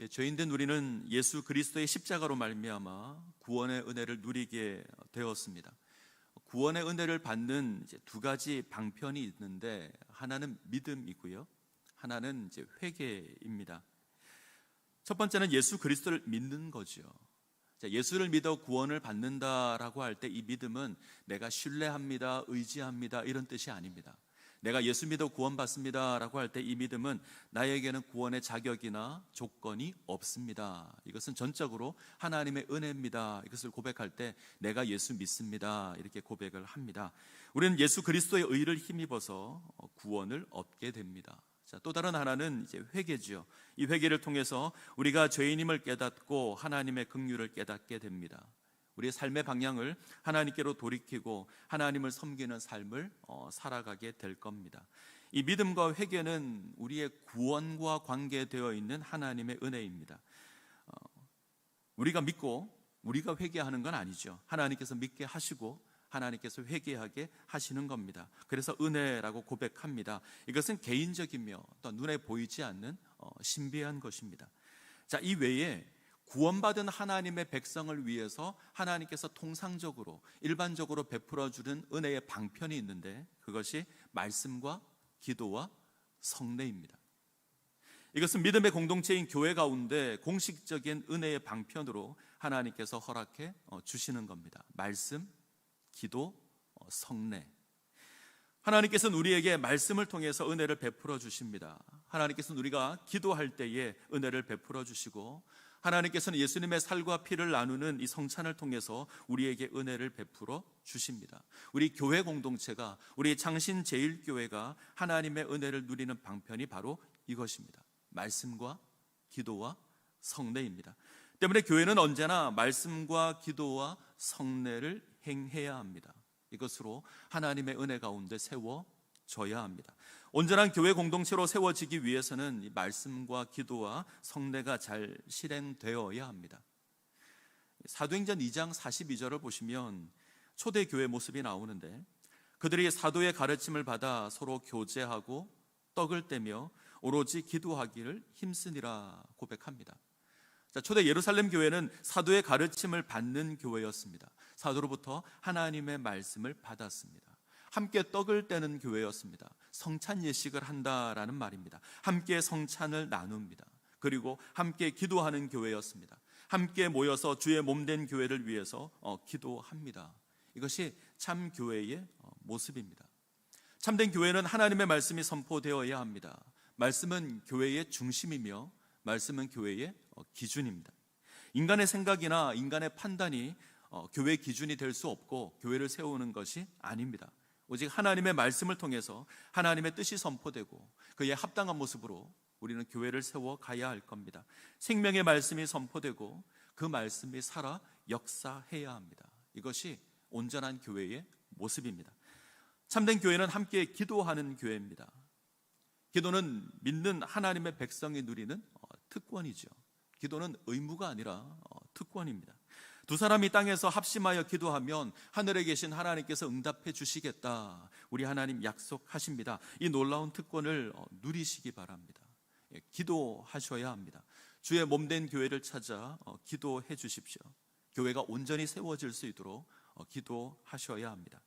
죄인된 우리는 예수 그리스도의 십자가로 말미암아 구원의 은혜를 누리게 되었습니다. 구원의 은혜를 받는 이제 두 가지 방편이 있는데, 하나는 믿음이고요, 하나는 이제 회개입니다. 첫 번째는 예수 그리스도를 믿는 거죠. 예수를 믿어 구원을 받는다라고 할 때 이 믿음은 내가 신뢰합니다, 의지합니다 이런 뜻이 아닙니다. 내가 예수 믿어 구원받습니다 라고 할 때 이 믿음은 나에게는 구원의 자격이나 조건이 없습니다. 이것은 전적으로 하나님의 은혜입니다. 이것을 고백할 때 내가 예수 믿습니다 이렇게 고백을 합니다. 우리는 예수 그리스도의 의를 힘입어서 구원을 얻게 됩니다. 또 다른 하나는 이제 회개죠. 이 회개를 통해서 우리가 죄인임을 깨닫고 하나님의 긍휼을 깨닫게 됩니다. 우리의 삶의 방향을 하나님께로 돌이키고 하나님을 섬기는 삶을 살아가게 될 겁니다. 이 믿음과 회개는 우리의 구원과 관계되어 있는 하나님의 은혜입니다. 우리가 믿고 우리가 회개하는 건 아니죠. 하나님께서 믿게 하시고 하나님께서 회개하게 하시는 겁니다. 그래서 은혜라고 고백합니다. 이것은 개인적이며 또 눈에 보이지 않는 신비한 것입니다. 이 외에 구원받은 하나님의 백성을 위해서 하나님께서 통상적으로 일반적으로 베풀어 주는 은혜의 방편이 있는데, 그것이 말씀과 기도와 성례입니다. 이것은 믿음의 공동체인 교회 가운데 공식적인 은혜의 방편으로 하나님께서 허락해 주시는 겁니다. 말씀, 기도, 성례. 하나님께서는 우리에게 말씀을 통해서 은혜를 베풀어 주십니다. 하나님께서는 우리가 기도할 때에 은혜를 베풀어 주시고, 하나님께서는 예수님의 살과 피를 나누는 이 성찬을 통해서 우리에게 은혜를 베풀어 주십니다. 우리 교회 공동체가, 우리 창신제일교회가 하나님의 은혜를 누리는 방편이 바로 이것입니다. 말씀과 기도와 성례입니다. 때문에 교회는 언제나 말씀과 기도와 성례를 행해야 합니다. 이것으로 하나님의 은혜 가운데 세워져야 합니다. 온전한 교회 공동체로 세워지기 위해서는 이 말씀과 기도와 성례가 잘 실행되어야 합니다. 사도행전 2장 42절을 보시면 초대교회 모습이 나오는데, 그들이 사도의 가르침을 받아 서로 교제하고 떡을 떼며 오로지 기도하기를 힘쓰니라 고백합니다. 초대 예루살렘 교회는 사도의 가르침을 받는 교회였습니다. 사도로부터 하나님의 말씀을 받았습니다. 함께 떡을 떼는 교회였습니다. 성찬 예식을 한다라는 말입니다. 함께 성찬을 나눕니다. 그리고 함께 기도하는 교회였습니다. 함께 모여서 주의 몸된 교회를 위해서 기도합니다. 이것이 참 교회의 모습입니다. 참된 교회는 하나님의 말씀이 선포되어야 합니다. 말씀은 교회의 중심이며 말씀은 교회의 기준입니다. 인간의 생각이나 인간의 판단이 교회의 기준이 될 수 없고 교회를 세우는 것이 아닙니다. 오직 하나님의 말씀을 통해서 하나님의 뜻이 선포되고 그에 합당한 모습으로 우리는 교회를 세워가야 할 겁니다. 생명의 말씀이 선포되고 그 말씀이 살아 역사해야 합니다. 이것이 온전한 교회의 모습입니다. 참된 교회는 함께 기도하는 교회입니다. 기도는 믿는 하나님의 백성이 누리는 특권이죠. 기도는 의무가 아니라 특권입니다. 두 사람이 땅에서 합심하여 기도하면 하늘에 계신 하나님께서 응답해 주시겠다, 우리 하나님 약속하십니다. 이 놀라운 특권을 누리시기 바랍니다. 기도하셔야 합니다. 주의 몸된 교회를 찾아 기도해 주십시오. 교회가 온전히 세워질 수 있도록 기도하셔야 합니다.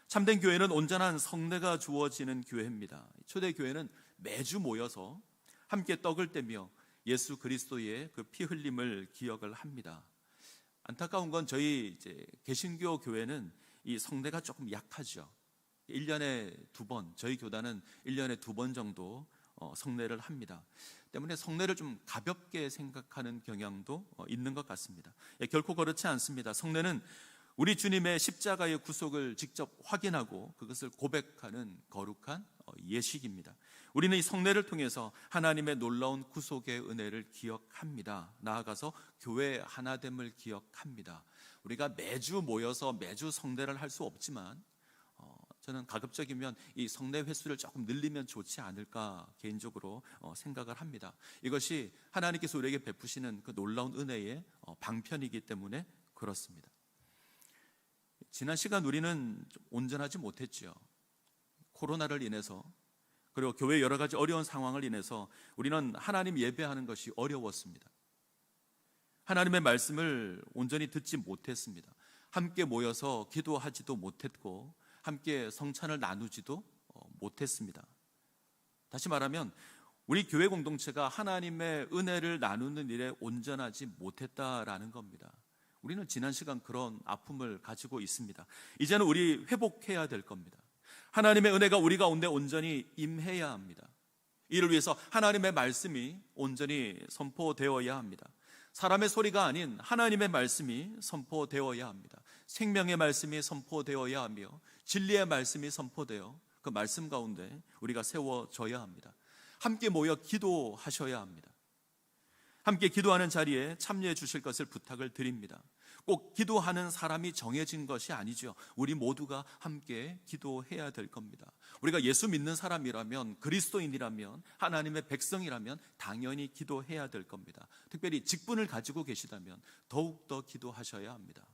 참된 교회는 온전한 성례가 주어지는 교회입니다. 초대교회는 매주 모여서 함께 떡을 떼며 예수 그리스도의 그 피 흘림을 기억을 합니다. 안타까운 건 저희 개신교 교회는 이 성례가 조금 약하죠. 1년에 2번, 저희 교단은 1년에 2번 정도 성례를 합니다. 때문에 성례를 좀 가볍게 생각하는 경향도 있는 것 같습니다. 결코 그렇지 않습니다. 성례는 우리 주님의 십자가의 구속을 직접 확인하고 그것을 고백하는 거룩한 예식입니다. 우리는 이 성례를 통해서 하나님의 놀라운 구속의 은혜를 기억합니다. 나아가서 교회 하나됨을 기억합니다. 우리가 매주 모여서 매주 성례를 할 수 없지만 저는 가급적이면 이 성례 횟수를 조금 늘리면 좋지 않을까 개인적으로 생각을 합니다. 이것이 하나님께서 우리에게 베푸시는 그 놀라운 은혜의 방편이기 때문에 그렇습니다. 지난 시간 우리는 좀 온전하지 못했죠. 코로나를 인해서 그리고 교회의 여러 가지 어려운 상황을 인해서 우리는 하나님 예배하는 것이 어려웠습니다. 하나님의 말씀을 온전히 듣지 못했습니다. 함께 모여서 기도하지도 못했고 함께 성찬을 나누지도 못했습니다. 다시 말하면 우리 교회 공동체가 하나님의 은혜를 나누는 일에 온전하지 못했다라는 겁니다. 우리는 지난 시간 그런 아픔을 가지고 있습니다. 이제는 우리 회복해야 될 겁니다. 하나님의 은혜가 우리 가운데 온전히 임해야 합니다. 이를 위해서 하나님의 말씀이 온전히 선포되어야 합니다. 사람의 소리가 아닌 하나님의 말씀이 선포되어야 합니다. 생명의 말씀이 선포되어야 하며 진리의 말씀이 선포되어 그 말씀 가운데 우리가 세워져야 합니다. 함께 모여 기도하셔야 합니다. 함께 기도하는 자리에 참여해 주실 것을 부탁을 드립니다. 꼭 기도하는 사람이 정해진 것이 아니죠. 우리 모두가 함께 기도해야 될 겁니다. 우리가 예수 믿는 사람이라면, 그리스도인이라면, 하나님의 백성이라면 당연히 기도해야 될 겁니다. 특별히 직분을 가지고 계시다면 더욱더 기도하셔야 합니다.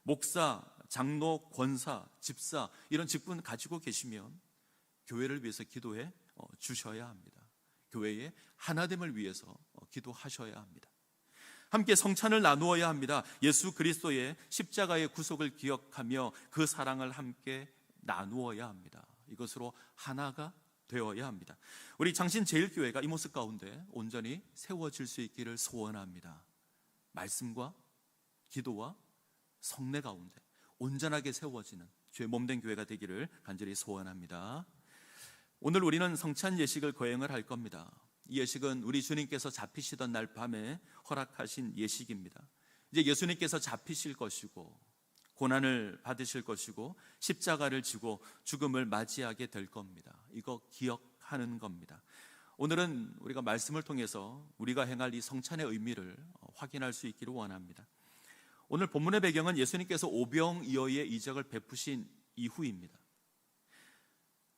목사, 장로, 권사, 집사 이런 직분 가지고 계시면 교회를 위해서 기도해 주셔야 합니다. 교회의 하나됨을 위해서 기도하셔야 합니다. 함께 성찬을 나누어야 합니다. 예수 그리스도의 십자가의 구속을 기억하며 그 사랑을 함께 나누어야 합니다. 이것으로 하나가 되어야 합니다. 우리 장신제일교회가 이 모습 가운데 온전히 세워질 수 있기를 소원합니다. 말씀과 기도와 성례 가운데 온전하게 세워지는 주의 몸된 교회가 되기를 간절히 소원합니다. 오늘 우리는 성찬 예식을 거행을 할 겁니다. 이 예식은 우리 주님께서 잡히시던 날 밤에 허락하신 예식입니다. 이제 예수님께서 잡히실 것이고 고난을 받으실 것이고 십자가를 지고 죽음을 맞이하게 될 겁니다. 이거 기억하는 겁니다. 오늘은 우리가 말씀을 통해서 우리가 행할 이 성찬의 의미를 확인할 수 있기를 원합니다. 오늘 본문의 배경은 예수님께서 오병이어의 이적을 베푸신 이후입니다.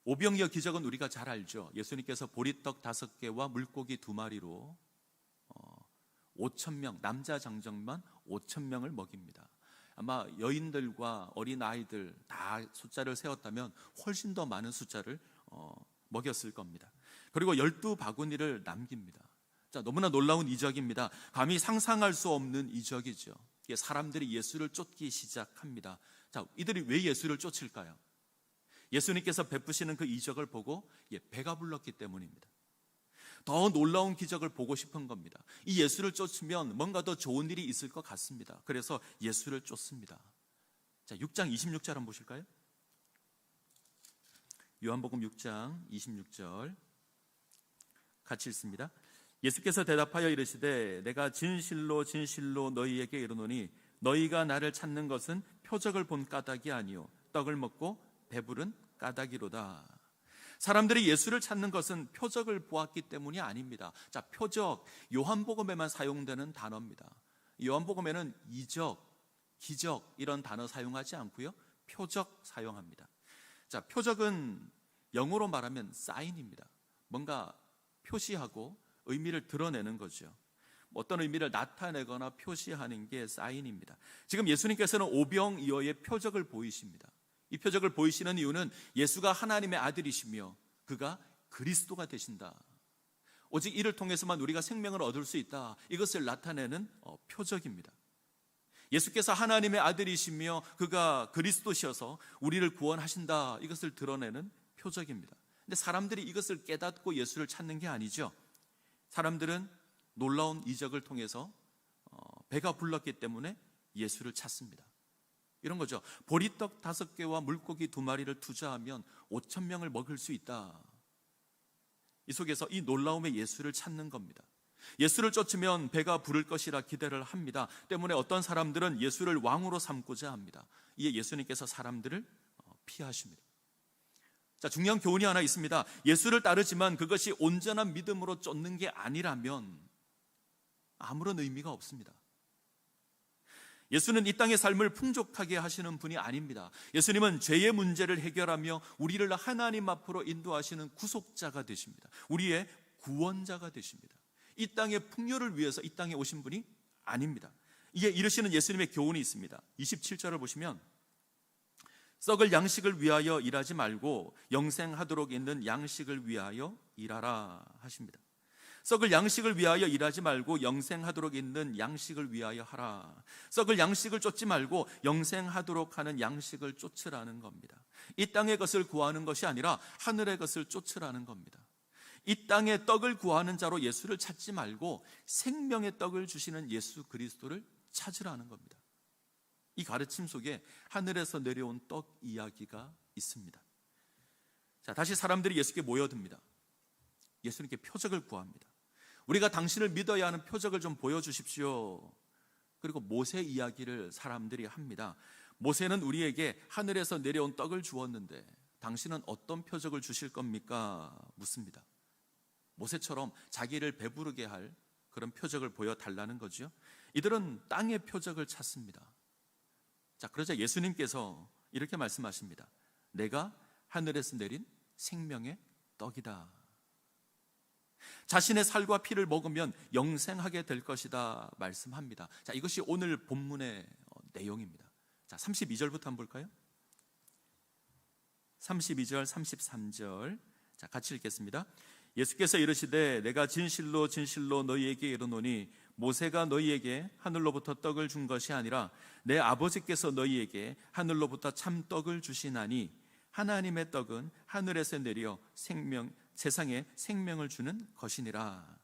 오병이어 기적은 우리가 잘 알죠. 예수님께서 보리떡 5개와 물고기 2마리로 5,000명, 남자 장정만 5,000명을 먹입니다. 아마 여인들과 어린아이들 다 숫자를 세웠다면 훨씬 더 많은 숫자를 먹였을 겁니다. 그리고 12바구니를 남깁니다. 자, 너무나 놀라운 이적입니다. 감히 상상할 수 없는 이적이죠. 사람들이 예수를 쫓기 시작합니다. 자, 이들이 왜 예수를 쫓을까요? 예수님께서 베푸시는 그 이적을 보고 배가 불렀기 때문입니다. 더 놀라운 기적을 보고 싶은 겁니다. 이 예수를 쫓으면 뭔가 더 좋은 일이 있을 것 같습니다. 그래서 예수를 쫓습니다. 자, 6장 26절 한번 보실까요? 요한복음 6장 26절 같이 읽습니다. 예수께서 대답하여 이르시되 내가 진실로 진실로 너희에게 이르노니 너희가 나를 찾는 것은 표적을 본 까닭이 아니요 떡을 먹고 배부른 까닭이로다. 사람들이 예수를 찾는 것은 표적을 보았기 때문이 아닙니다. 자, 표적, 요한복음에만 사용되는 단어입니다. 요한복음에는 이적, 기적 이런 단어 사용하지 않고요, 표적 사용합니다. 자, 표적은 영어로 말하면 사인입니다. 뭔가 표시하고 의미를 드러내는 거죠. 어떤 의미를 나타내거나 표시하는 게 사인입니다. 지금 예수님께서는 오병이어의 표적을 보이십니다. 이 표적을 보이시는 이유는 예수가 하나님의 아들이시며 그가 그리스도가 되신다. 오직 이를 통해서만 우리가 생명을 얻을 수 있다. 이것을 나타내는 표적입니다. 예수께서 하나님의 아들이시며 그가 그리스도시어서 우리를 구원하신다. 이것을 드러내는 표적입니다. 근데 사람들이 이것을 깨닫고 예수를 찾는 게 아니죠. 사람들은 놀라운 이적을 통해서 배가 불렀기 때문에 예수를 찾습니다. 이런 거죠. 보리떡 5개와 물고기 2마리를 투자하면 5,000명을 먹을 수 있다. 이 속에서 이 놀라움의 예수를 찾는 겁니다. 예수를 쫓으면 배가 부를 것이라 기대를 합니다. 때문에 어떤 사람들은 예수를 왕으로 삼고자 합니다. 이에 예수님께서 사람들을 피하십니다. 자, 중요한 교훈이 하나 있습니다. 예수를 따르지만 그것이 온전한 믿음으로 쫓는 게 아니라면 아무런 의미가 없습니다. 예수는 이 땅의 삶을 풍족하게 하시는 분이 아닙니다. 예수님은 죄의 문제를 해결하며 우리를 하나님 앞으로 인도하시는 구속자가 되십니다. 우리의 구원자가 되십니다. 이 땅의 풍요를 위해서 이 땅에 오신 분이 아닙니다. 이에 이르시는 예수님의 교훈이 있습니다. 27절을 보시면 썩을 양식을 위하여 일하지 말고 영생하도록 있는 양식을 위하여 일하라 하십니다. 썩을 양식을 위하여 일하지 말고 영생하도록 있는 양식을 위하여 하라. 썩을 양식을 쫓지 말고 영생하도록 하는 양식을 쫓으라는 겁니다. 이 땅의 것을 구하는 것이 아니라 하늘의 것을 쫓으라는 겁니다. 이 땅의 떡을 구하는 자로 예수를 찾지 말고 생명의 떡을 주시는 예수 그리스도를 찾으라는 겁니다. 이 가르침 속에 하늘에서 내려온 떡 이야기가 있습니다. 자, 다시 사람들이 예수께 모여듭니다. 예수님께 표적을 구합니다. 우리가 당신을 믿어야 하는 표적을 좀 보여주십시오. 그리고 모세 이야기를 사람들이 합니다. 모세는 우리에게 하늘에서 내려온 떡을 주었는데 당신은 어떤 표적을 주실 겁니까? 묻습니다. 모세처럼 자기를 배부르게 할 그런 표적을 보여달라는 거죠. 이들은 땅의 표적을 찾습니다. 자, 그러자 예수님께서 이렇게 말씀하십니다. 내가 하늘에서 내린 생명의 떡이다. 자신의 살과 피를 먹으면 영생하게 될 것이다 말씀합니다. 자, 이것이 오늘 본문의 내용입니다. 자, 32절부터 한번 볼까요? 32절, 33절. 자, 같이 읽겠습니다. 예수께서 이르시되 내가 진실로 진실로 너희에게 이르노니 모세가 너희에게 하늘로부터 떡을 준 것이 아니라 내 아버지께서 너희에게 하늘로부터 참 떡을 주시나니 하나님의 떡은 하늘에서 내려 세상에 생명을 주는 것이니라.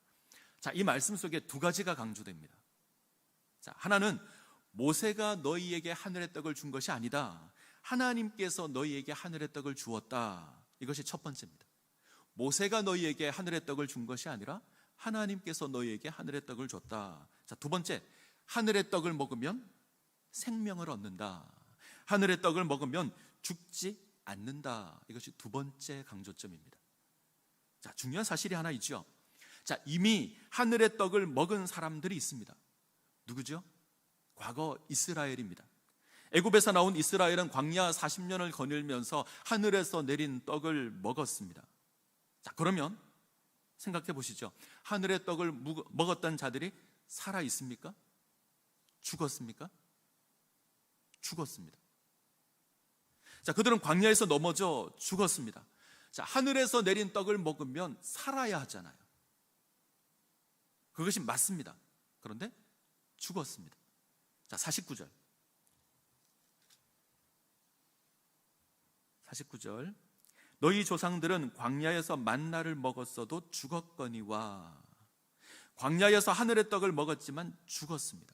자, 이 말씀 속에 두 가지가 강조됩니다. 자, 하나는 모세가 너희에게 하늘의 떡을 준 것이 아니다. 하나님께서 너희에게 하늘의 떡을 주었다. 이것이 첫 번째입니다. 모세가 너희에게 하늘의 떡을 준 것이 아니라 하나님께서 너희에게 하늘의 떡을 줬다. 자, 두 번째, 하늘의 떡을 먹으면 생명을 얻는다. 하늘의 떡을 먹으면 죽지 않는다. 이것이 두 번째 강조점입니다. 자, 중요한 사실이 하나 있죠. 자, 이미 하늘의 떡을 먹은 사람들이 있습니다. 누구죠? 과거 이스라엘입니다. 애굽에서 나온 이스라엘은 광야 40년을 거닐면서 하늘에서 내린 떡을 먹었습니다. 자, 그러면 생각해 보시죠. 하늘의 떡을 먹었던 자들이 살아 있습니까? 죽었습니까? 죽었습니다. 자, 그들은 광야에서 넘어져 죽었습니다. 자, 하늘에서 내린 떡을 먹으면 살아야 하잖아요. 그것이 맞습니다. 그런데 죽었습니다. 자, 49절. 49절. 너희 조상들은 광야에서 만나를 먹었어도 죽었거니와. 광야에서 하늘의 떡을 먹었지만 죽었습니다.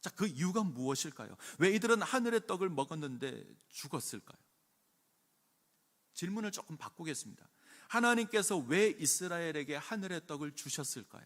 자, 그 이유가 무엇일까요? 왜 이들은 하늘의 떡을 먹었는데 죽었을까요? 질문을 조금 바꾸겠습니다. 하나님께서 왜 이스라엘에게 하늘의 떡을 주셨을까요?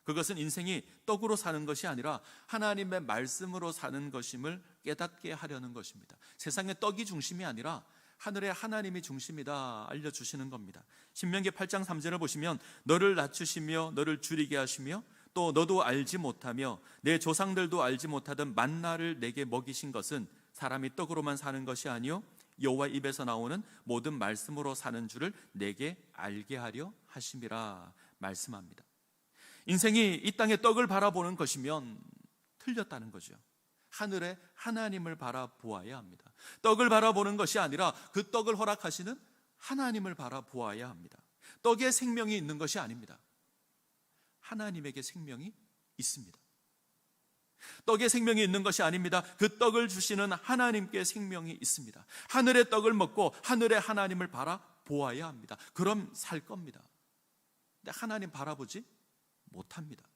그것은 인생이 떡으로 사는 것이 아니라 하나님의 말씀으로 사는 것임을 깨닫게 하려는 것입니다. 세상의 떡이 중심이 아니라 하늘의 하나님이 중심이다 알려주시는 겁니다. 신명기 8장 3절을 보시면 너를 낮추시며 너를 줄이게 하시며 또 너도 알지 못하며 내 조상들도 알지 못하던 만나를 내게 먹이신 것은 사람이 떡으로만 사는 것이 아니요 여호와 입에서 나오는 모든 말씀으로 사는 줄을 내게 알게 하려 하심이라 말씀합니다. 인생이 이 땅의 떡을 바라보는 것이면 틀렸다는 거죠. 하늘의 하나님을 바라보아야 합니다. 떡을 바라보는 것이 아니라 그 떡을 허락하시는 하나님을 바라보아야 합니다. 떡에 생명이 있는 것이 아닙니다. 하나님에게 생명이 있습니다. 떡에 생명이 있는 것이 아닙니다. 그 떡을 주시는 하나님께 생명이 있습니다. 하늘의 떡을 먹고 하늘의 하나님을 바라보아야 합니다. 그럼 살 겁니다. 근데 하나님 바라보지 못합니다.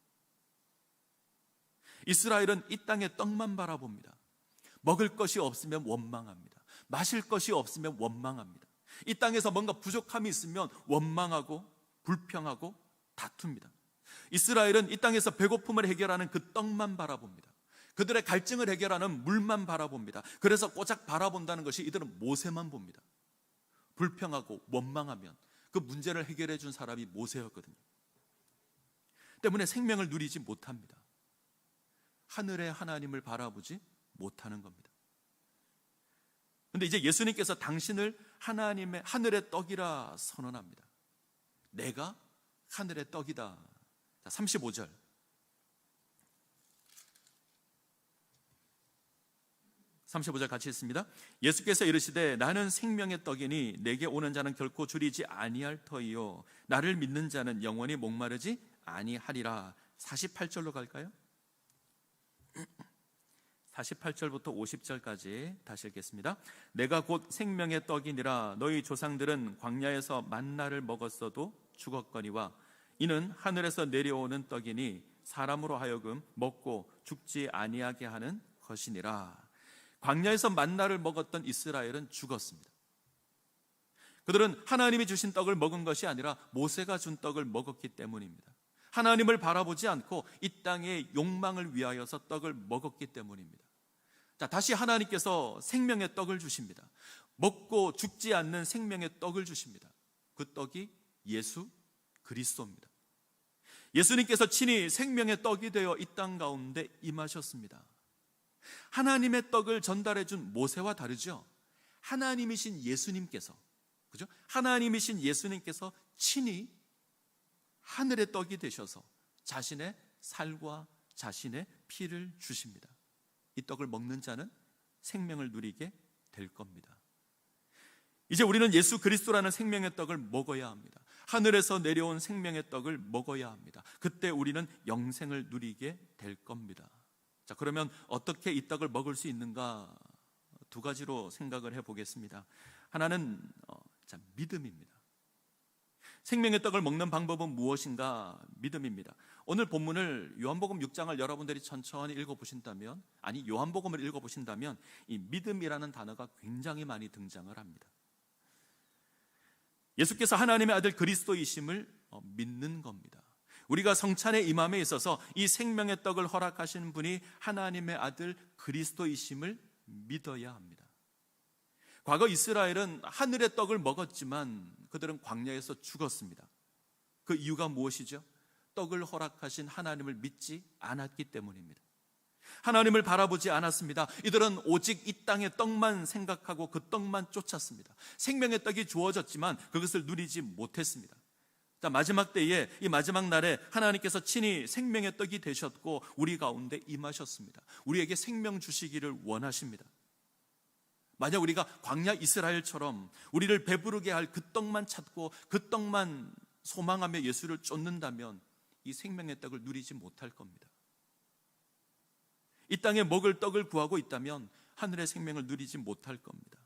이스라엘은 이 땅의 떡만 바라봅니다. 먹을 것이 없으면 원망합니다. 마실 것이 없으면 원망합니다. 이 땅에서 뭔가 부족함이 있으면 원망하고 불평하고 다툽니다. 이스라엘은 이 땅에서 배고픔을 해결하는 그 떡만 바라봅니다. 그들의 갈증을 해결하는 물만 바라봅니다. 그래서 꼬작 바라본다는 것이 이들은 모세만 봅니다. 불평하고 원망하면 그 문제를 해결해 준 사람이 모세였거든요. 때문에 생명을 누리지 못합니다. 하늘의 하나님을 바라보지 못하는 겁니다. 그런데 이제 예수님께서 당신을 하나님의 하늘의 떡이라 선언합니다. 내가 하늘의 떡이다. 자, 35절. 35절 같이 읽습니다. 예수께서 이르시되 나는 생명의 떡이니 내게 오는 자는 결코 줄이지 아니할 터이요 나를 믿는 자는 영원히 목마르지 아니하리라. 48절로 갈까요? 48절부터 50절까지 다시 읽겠습니다. 내가 곧 생명의 떡이니라. 너희 조상들은 광야에서 만나를 먹었어도 죽었거니와 이는 하늘에서 내려오는 떡이니 사람으로 하여금 먹고 죽지 아니하게 하는 것이니라. 광야에서 만나를 먹었던 이스라엘은 죽었습니다. 그들은 하나님이 주신 떡을 먹은 것이 아니라 모세가 준 떡을 먹었기 때문입니다. 하나님을 바라보지 않고 이 땅의 욕망을 위하여서 떡을 먹었기 때문입니다. 자, 다시 하나님께서 생명의 떡을 주십니다. 먹고 죽지 않는 생명의 떡을 주십니다. 그 떡이 예수 그리스도입니다. 예수님께서 친히 생명의 떡이 되어 이 땅 가운데 임하셨습니다. 하나님의 떡을 전달해 준 모세와 다르죠. 하나님이신 예수님께서, 그죠? 하나님이신 예수님께서 친히 하늘의 떡이 되셔서 자신의 살과 자신의 피를 주십니다. 이 떡을 먹는 자는 생명을 누리게 될 겁니다. 이제 우리는 예수 그리스도라는 생명의 떡을 먹어야 합니다. 하늘에서 내려온 생명의 떡을 먹어야 합니다. 그때 우리는 영생을 누리게 될 겁니다. 자, 그러면 어떻게 이 떡을 먹을 수 있는가? 두 가지로 생각을 해보겠습니다. 하나는 믿음입니다. 생명의 떡을 먹는 방법은 무엇인가? 믿음입니다. 오늘 본문을 요한복음 6장을 여러분들이 천천히 읽어보신다면, 아니 요한복음을 읽어보신다면 이 믿음이라는 단어가 굉장히 많이 등장을 합니다. 예수께서 하나님의 아들 그리스도이심을 믿는 겁니다. 우리가 성찬의 임함에 있어서 이 생명의 떡을 허락하시는 분이 하나님의 아들 그리스도이심을 믿어야 합니다. 과거 이스라엘은 하늘의 떡을 먹었지만 그들은 광야에서 죽었습니다. 그 이유가 무엇이죠? 떡을 허락하신 하나님을 믿지 않았기 때문입니다. 하나님을 바라보지 않았습니다. 이들은 오직 이 땅의 떡만 생각하고 그 떡만 쫓았습니다. 생명의 떡이 주어졌지만 그것을 누리지 못했습니다. 자, 마지막 때에, 이 마지막 날에 하나님께서 친히 생명의 떡이 되셨고 우리 가운데 임하셨습니다. 우리에게 생명 주시기를 원하십니다. 만약 우리가 광야 이스라엘처럼 우리를 배부르게 할 그 떡만 찾고 그 떡만 소망하며 예수를 쫓는다면 이 생명의 떡을 누리지 못할 겁니다. 이 땅에 먹을 떡을 구하고 있다면 하늘의 생명을 누리지 못할 겁니다.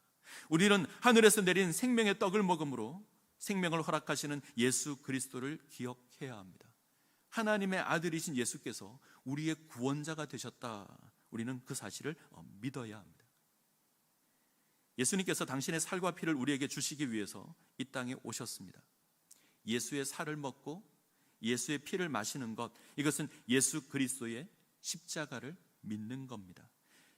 우리는 하늘에서 내린 생명의 떡을 먹음으로 생명을 허락하시는 예수 그리스도를 기억해야 합니다. 하나님의 아들이신 예수께서 우리의 구원자가 되셨다. 우리는 그 사실을 믿어야 합니다. 예수님께서 당신의 살과 피를 우리에게 주시기 위해서 이 땅에 오셨습니다. 예수의 살을 먹고 예수의 피를 마시는 것, 이것은 예수 그리스도의 십자가를 믿는 겁니다.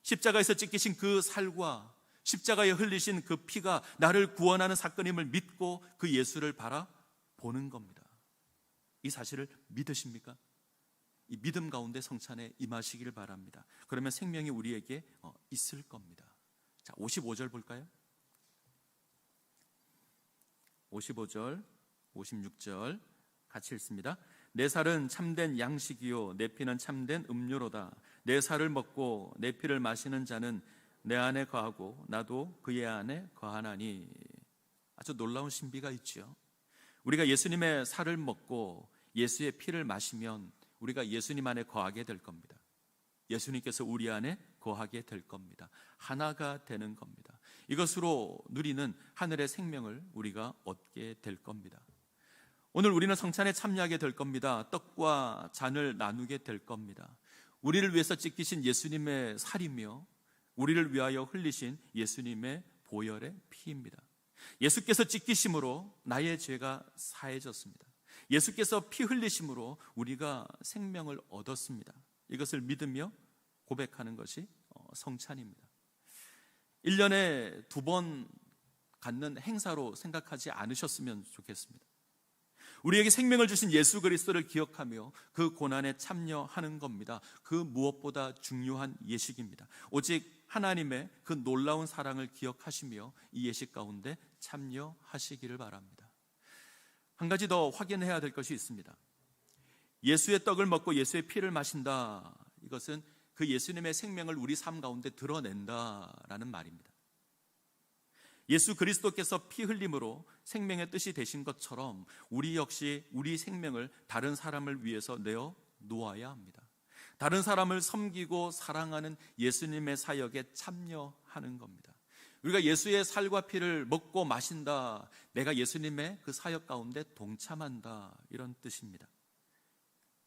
십자가에서 찢기신 그 살과 십자가에 흘리신 그 피가 나를 구원하는 사건임을 믿고 그 예수를 바라보는 겁니다. 이 사실을 믿으십니까? 이 믿음 가운데 성찬에 임하시기를 바랍니다. 그러면 생명이 우리에게 있을 겁니다. 자, 55절 볼까요? 55절, 56절 같이 읽습니다. 내 살은 참된 양식이요 내 피는 참된 음료로다. 내 살을 먹고 내 피를 마시는 자는 내 안에 거하고 나도 그의 안에 거하나니. 아주 놀라운 신비가 있죠. 우리가 예수님의 살을 먹고 예수의 피를 마시면 우리가 예수님 안에 거하게 될 겁니다. 예수님께서 우리 안에 거하게 될 겁니다. 하나가 되는 겁니다. 이것으로 누리는 하늘의 생명을 우리가 얻게 될 겁니다. 오늘 우리는 성찬에 참여하게 될 겁니다. 떡과 잔을 나누게 될 겁니다. 우리를 위해서 찢기신 예수님의 살이며 우리를 위하여 흘리신 예수님의 보혈의 피입니다. 예수께서 찢기심으로 나의 죄가 사해졌습니다. 예수께서 피 흘리심으로 우리가 생명을 얻었습니다. 이것을 믿으며 고백하는 것이 성찬입니다. 1년에 2번 갖는 행사로 생각하지 않으셨으면 좋겠습니다. 우리에게 생명을 주신 예수 그리스도를 기억하며 그 고난에 참여하는 겁니다. 그 무엇보다 중요한 예식입니다. 오직 하나님의 그 놀라운 사랑을 기억하시며 이 예식 가운데 참여하시기를 바랍니다. 한 가지 더 확인해야 될 것이 있습니다. 예수의 떡을 먹고 예수의 피를 마신다. 이것은 그 예수님의 생명을 우리 삶 가운데 드러낸다라는 말입니다. 예수 그리스도께서 피 흘림으로 생명의 뜻이 되신 것처럼 우리 역시 우리 생명을 다른 사람을 위해서 내어 놓아야 합니다. 다른 사람을 섬기고 사랑하는 예수님의 사역에 참여하는 겁니다. 우리가 예수의 살과 피를 먹고 마신다, 내가 예수님의 그 사역 가운데 동참한다, 이런 뜻입니다.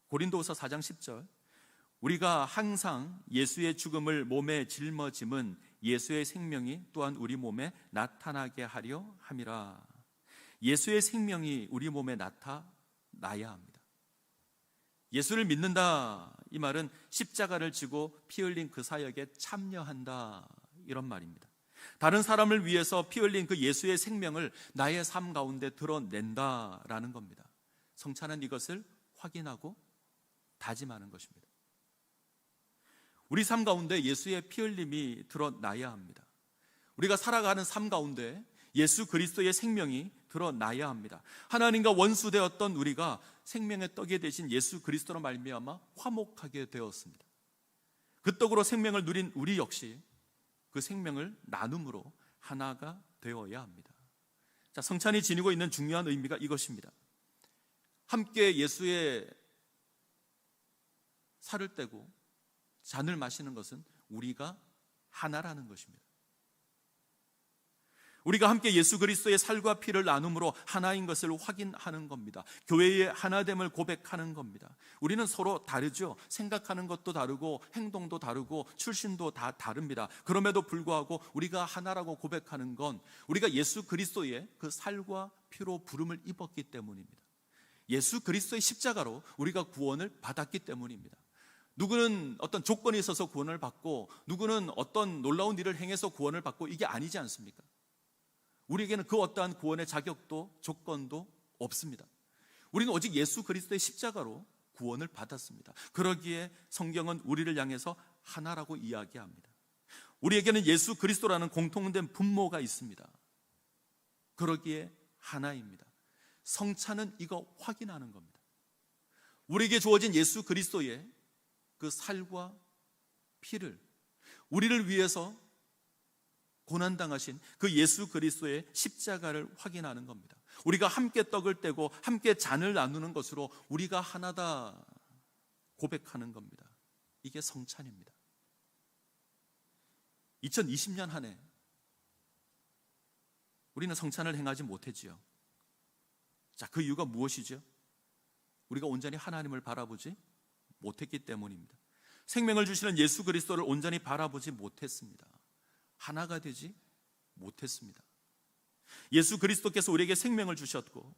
고린도후서 4장 10절, 우리가 항상 예수의 죽음을 몸에 짊어짐은 예수의 생명이 또한 우리 몸에 나타나게 하려 함이라. 예수의 생명이 우리 몸에 나타나야 합니다. 예수를 믿는다, 이 말은 십자가를 지고 피 흘린 그 사역에 참여한다, 이런 말입니다. 다른 사람을 위해서 피 흘린 그 예수의 생명을 나의 삶 가운데 드러낸다라는 겁니다. 성찬은 이것을 확인하고 다짐하는 것입니다. 우리 삶 가운데 예수의 피 흘림이 드러나야 합니다. 우리가 살아가는 삶 가운데 예수 그리스도의 생명이 드러나야 합니다. 하나님과 원수되었던 우리가 생명의 떡이 되신 예수 그리스도로 말미암아 화목하게 되었습니다. 그 떡으로 생명을 누린 우리 역시 그 생명을 나눔으로 하나가 되어야 합니다. 자, 성찬이 지니고 있는 중요한 의미가 이것입니다. 함께 예수의 살을 떼고 잔을 마시는 것은 우리가 하나라는 것입니다. 우리가 함께 예수 그리스도의 살과 피를 나눔으로 하나인 것을 확인하는 겁니다. 교회의 하나됨을 고백하는 겁니다. 우리는 서로 다르죠. 생각하는 것도 다르고 행동도 다르고 출신도 다 다릅니다. 그럼에도 불구하고 우리가 하나라고 고백하는 건 우리가 예수 그리스도의 그 살과 피로 부름을 입었기 때문입니다. 예수 그리스도의 십자가로 우리가 구원을 받았기 때문입니다. 누구는 어떤 조건이 있어서 구원을 받고 누구는 어떤 놀라운 일을 행해서 구원을 받고, 이게 아니지 않습니까? 우리에게는 그 어떠한 구원의 자격도 조건도 없습니다. 우리는 오직 예수 그리스도의 십자가로 구원을 받았습니다. 그러기에 성경은 우리를 향해서 하나라고 이야기합니다. 우리에게는 예수 그리스도라는 공통된 분모가 있습니다. 그러기에 하나입니다. 성찬은 이거 확인하는 겁니다. 우리에게 주어진 예수 그리스도의 그 살과 피를, 우리를 위해서 고난당하신 그 예수 그리스도의 십자가를 확인하는 겁니다. 우리가 함께 떡을 떼고 함께 잔을 나누는 것으로 우리가 하나다 고백하는 겁니다. 이게 성찬입니다. 2020년 한 해 우리는 성찬을 행하지 못했지요. 자, 그 이유가 무엇이죠? 우리가 온전히 하나님을 바라보지 못했기 때문입니다. 생명을 주시는 예수 그리스도를 온전히 바라보지 못했습니다. 하나가 되지 못했습니다. 예수 그리스도께서 우리에게 생명을 주셨고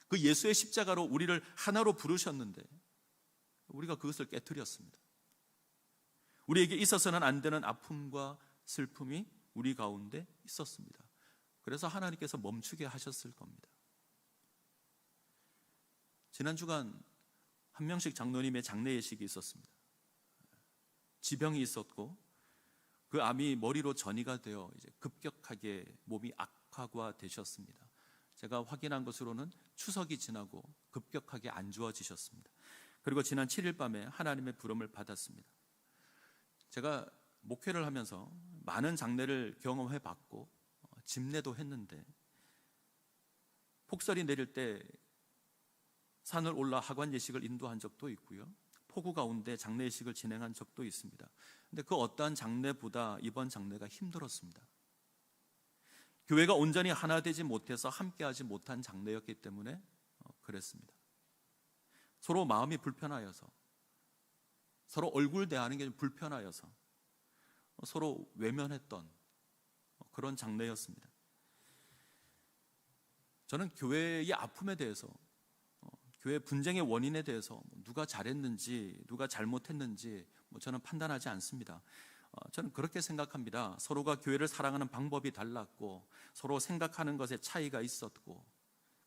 그 예수의 십자가로 우리를 하나로 부르셨는데 우리가 그것을 깨트렸습니다. 우리에게 있어서는 안 되는 아픔과 슬픔이 우리 가운데 있었습니다. 그래서 하나님께서 멈추게 하셨을 겁니다. 지난 주간 한명식 장로님의 장례 예식이 있었습니다. 지병이 있었고 그 암이 머리로 전이가 되어 이제 급격하게 몸이 악화되셨습니다. 제가 확인한 것으로는 추석이 지나고 급격하게 안 좋아지셨습니다. 그리고 지난 7일 밤에 하나님의 부름을 받았습니다. 제가 목회를 하면서 많은 장례를 경험해 봤고 집례도 했는데 폭설이 내릴 때 산을 올라 하관 예식을 인도한 적도 있고요. 폭우 가운데 장례 예식을 진행한 적도 있습니다. 근데 그 어떠한 장례보다 이번 장례가 힘들었습니다. 교회가 온전히 하나 되지 못해서 함께하지 못한 장례였기 때문에 그랬습니다. 서로 마음이 불편하여서, 서로 얼굴 대하는 게 불편하여서 서로 외면했던 그런 장례였습니다. 저는 교회의 아픔에 대해서, 교회 분쟁의 원인에 대해서 누가 잘했는지 누가 잘못했는지 저는 판단하지 않습니다. 저는 그렇게 생각합니다. 서로가 교회를 사랑하는 방법이 달랐고 서로 생각하는 것에 차이가 있었고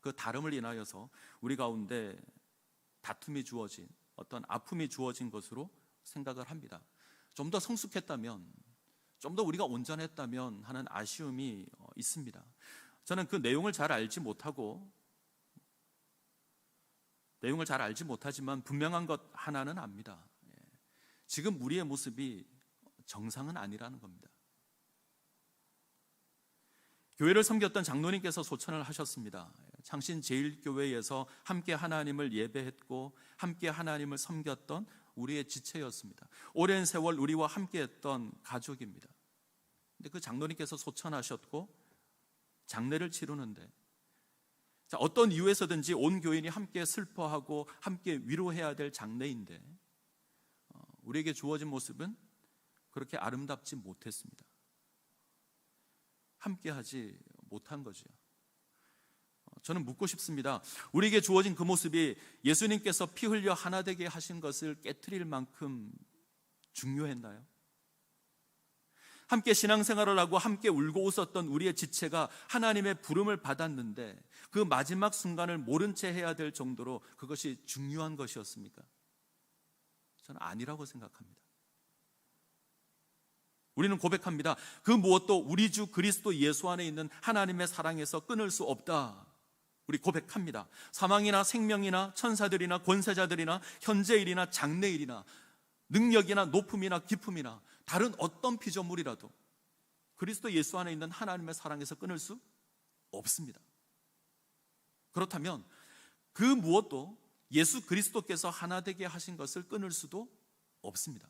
그 다름을 인하여서 우리 가운데 다툼이 주어진, 어떤 아픔이 주어진 것으로 생각을 합니다. 좀 더 성숙했다면, 좀 더 우리가 온전했다면 하는 아쉬움이 있습니다. 저는 그 내용을 잘 알지 못하지만 분명한 것 하나는 압니다. 지금 우리의 모습이 정상은 아니라는 겁니다. 교회를 섬겼던 장로님께서 소천을 하셨습니다. 창신 제일교회에서 함께 하나님을 예배했고 함께 하나님을 섬겼던 우리의 지체였습니다. 오랜 세월 우리와 함께했던 가족입니다. 근데 그 장로님께서 소천하셨고 장례를 치르는데, 어떤 이유에서든지 온 교인이 함께 슬퍼하고 함께 위로해야 될 장례인데 우리에게 주어진 모습은 그렇게 아름답지 못했습니다. 함께하지 못한 거죠. 저는 묻고 싶습니다. 우리에게 주어진 그 모습이 예수님께서 피 흘려 하나 되게 하신 것을 깨트릴 만큼 중요했나요? 함께 신앙생활을 하고 함께 울고 웃었던 우리의 지체가 하나님의 부름을 받았는데 그 마지막 순간을 모른 채 해야 될 정도로 그것이 중요한 것이었습니까? 저는 아니라고 생각합니다. 우리는 고백합니다. 그 무엇도 우리 주 그리스도 예수 안에 있는 하나님의 사랑에서 끊을 수 없다. 우리 고백합니다. 사망이나 생명이나 천사들이나 권세자들이나 현재일이나 장래일이나 능력이나 높음이나 깊음이나 다른 어떤 피조물이라도 그리스도 예수 안에 있는 하나님의 사랑에서 끊을 수 없습니다. 그렇다면 그 무엇도 예수 그리스도께서 하나 되게 하신 것을 끊을 수도 없습니다.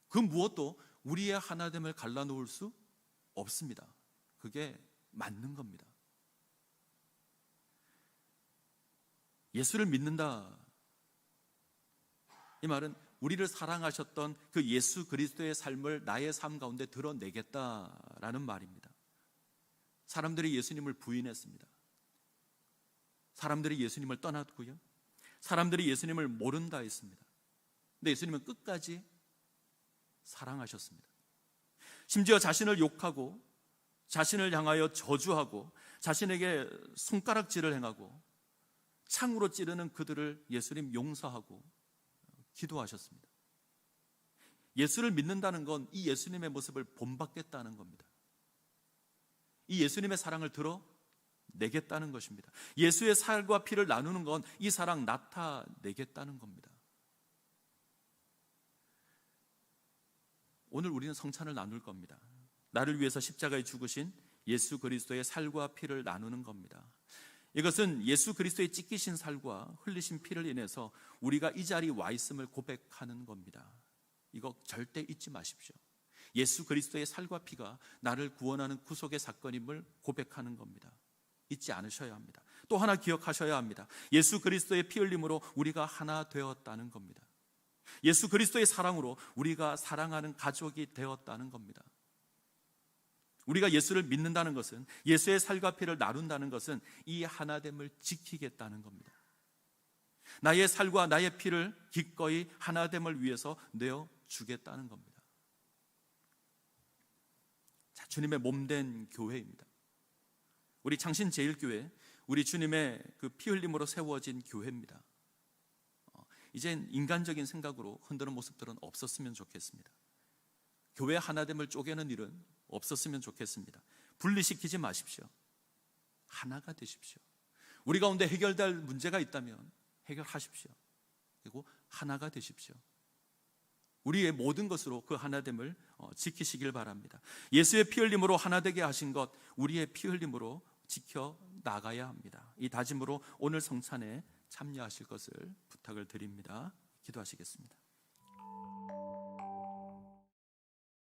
그 무엇도 우리의 하나됨을 갈라놓을 수 없습니다. 그게 맞는 겁니다. 예수를 믿는다, 이 말은 우리를 사랑하셨던 그 예수 그리스도의 삶을 나의 삶 가운데 드러내겠다라는 말입니다. 사람들이 예수님을 부인했습니다. 사람들이 예수님을 떠났고요, 사람들이 예수님을 모른다 했습니다. 근데 예수님은 끝까지 사랑하셨습니다. 심지어 자신을 욕하고 자신을 향하여 저주하고 자신에게 손가락질을 행하고 창으로 찌르는 그들을 예수님 용서하고 기도하셨습니다. 예수를 믿는다는 건 이 예수님의 모습을 본받겠다는 겁니다. 이 예수님의 사랑을 드러내겠다는 것입니다. 예수의 살과 피를 나누는 건 이 사랑 나타내겠다는 겁니다. 오늘 우리는 성찬을 나눌 겁니다. 나를 위해서 십자가에 죽으신 예수 그리스도의 살과 피를 나누는 겁니다. 이것은 예수 그리스도의 찢기신 살과 흘리신 피를 인해서 우리가 이 자리에 와 있음을 고백하는 겁니다. 이거 절대 잊지 마십시오. 예수 그리스도의 살과 피가 나를 구원하는 구속의 사건임을 고백하는 겁니다. 잊지 않으셔야 합니다. 또 하나 기억하셔야 합니다. 예수 그리스도의 피 흘림으로 우리가 하나 되었다는 겁니다. 예수 그리스도의 사랑으로 우리가 사랑하는 가족이 되었다는 겁니다. 우리가 예수를 믿는다는 것은, 예수의 살과 피를 나눈다는 것은 이 하나됨을 지키겠다는 겁니다. 나의 살과 나의 피를 기꺼이 하나됨을 위해서 내어주겠다는 겁니다. 자, 주님의 몸된 교회입니다. 우리 창신제일교회, 우리 주님의 그 피 흘림으로 세워진 교회입니다. 이젠 인간적인 생각으로 흔드는 모습들은 없었으면 좋겠습니다. 교회 하나됨을 쪼개는 일은 없었으면 좋겠습니다. 분리시키지 마십시오. 하나가 되십시오. 우리 가운데 해결될 문제가 있다면 해결하십시오. 그리고 하나가 되십시오. 우리의 모든 것으로 그 하나됨을 지키시길 바랍니다. 예수의 피 흘림으로 하나 되게 하신 것, 우리의 피 흘림으로 지켜 나가야 합니다. 이 다짐으로 오늘 성찬에 참여하실 것을 부탁을 드립니다. 기도하시겠습니다.